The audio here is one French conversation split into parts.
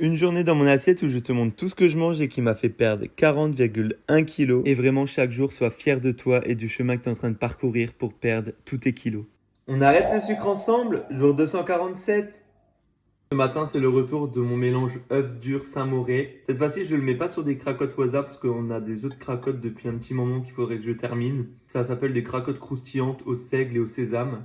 Une journée dans mon assiette où je te montre tout ce que je mange et qui m'a fait perdre 40,1 kilos. Et vraiment, chaque jour, sois fier de toi et du chemin que tu es en train de parcourir pour perdre tous tes kilos. On arrête le sucre ensemble, jour 247. Ce matin, c'est le retour de mon mélange œuf dur Saint-Moré. Cette fois-ci, je le mets pas sur des cracottes Waza parce qu'on a des autres cracottes depuis un petit moment qu'il faudrait que je termine. Ça s'appelle des cracottes croustillantes au seigle et au sésame.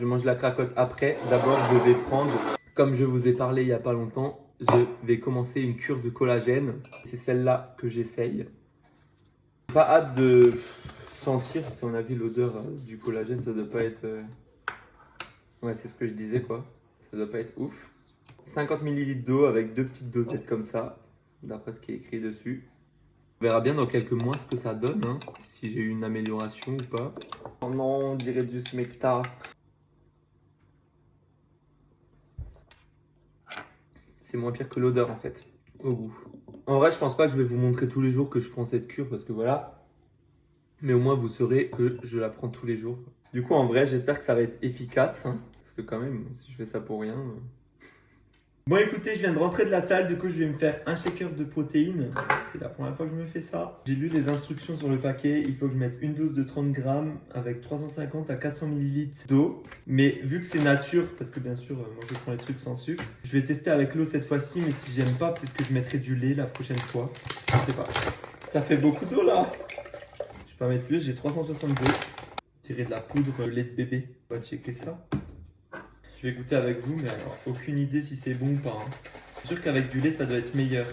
Je mange la cracotte après. D'abord, je vais prendre, comme je vous ai parlé il n'y a pas longtemps, je vais commencer une cure de collagène. C'est celle-là que j'essaye. Pas hâte de sentir, parce qu'on a vu l'odeur du collagène, ça doit pas être... Ouais, c'est ce que je disais, quoi. Ça doit pas être ouf. 50 ml d'eau avec 2 petites dosettes comme ça, d'après ce qui est écrit dessus. On verra bien dans quelques mois ce que ça donne, hein, si j'ai eu une amélioration ou pas. Oh non, on dirait du smecta. C'est moins pire que l'odeur en fait, au goût. En vrai, je pense pas que je vais vous montrer tous les jours que je prends cette cure parce que voilà. Mais au moins, vous saurez que je la prends tous les jours. Du coup, en vrai, j'espère que ça va être efficace. Hein, parce que quand même, si je fais ça pour rien... Bon, écoutez, je viens de rentrer de la salle. Du coup, je vais me faire un shaker de protéines. C'est la première fois que je me fais ça. J'ai lu les instructions sur le paquet. Il faut que je mette une dose de 30 grammes avec 350 à 400 ml d'eau. Mais vu que c'est nature, parce que bien sûr, moi je prends les trucs sans sucre, je vais tester avec l'eau cette fois-ci. Mais si j'aime pas, peut-être que je mettrai du lait la prochaine fois. Je sais pas. Ça fait beaucoup d'eau là. Je vais pas mettre plus, j'ai 362. Tirer de la poudre lait de bébé. On va checker ça. Je vais goûter avec vous, mais alors aucune idée si c'est bon ou pas. Hein. Je suis sûr qu'avec du lait, ça doit être meilleur.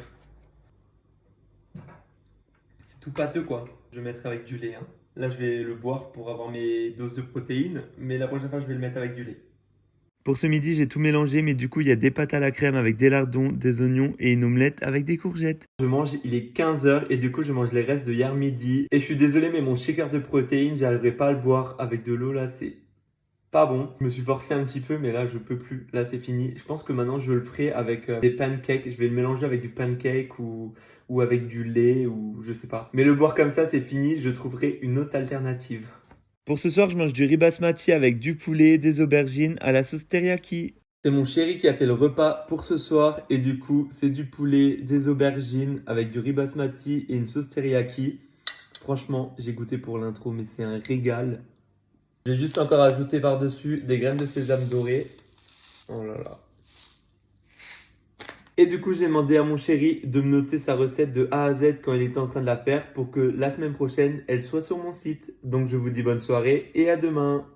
C'est tout pâteux quoi. Je vais mettre avec du lait. Hein. Là, je vais le boire pour avoir mes doses de protéines, mais la prochaine fois, je vais le mettre avec du lait. Pour ce midi, j'ai tout mélangé, mais du coup, il y a des pâtes à la crème avec des lardons, des oignons et une omelette avec des courgettes. Je mange, il est 15h et du coup, je mange les restes de hier midi. Et je suis désolé, mais mon shaker de protéines, j'arriverai pas à le boire avec de l'eau là, c'est pas bon. Je me suis forcé un petit peu, mais là, je peux plus. Là, c'est fini. Je pense que maintenant, je le ferai avec des pancakes. Je vais le mélanger avec du pancake ou avec du lait ou je sais pas. Mais le boire comme ça, c'est fini. Je trouverai une autre alternative. Pour ce soir, je mange du riz basmati avec du poulet, des aubergines à la sauce teriyaki. C'est mon chéri qui a fait le repas pour ce soir et du coup, c'est du poulet, des aubergines avec du riz basmati et une sauce teriyaki. Franchement, j'ai goûté pour l'intro, mais c'est un régal. J'ai juste encore ajouté par-dessus des graines de sésame dorées. Oh là là. Et du coup, j'ai demandé à mon chéri de me noter sa recette de A à Z quand il était en train de la faire pour que la semaine prochaine, elle soit sur mon site. Donc je vous dis bonne soirée et à demain.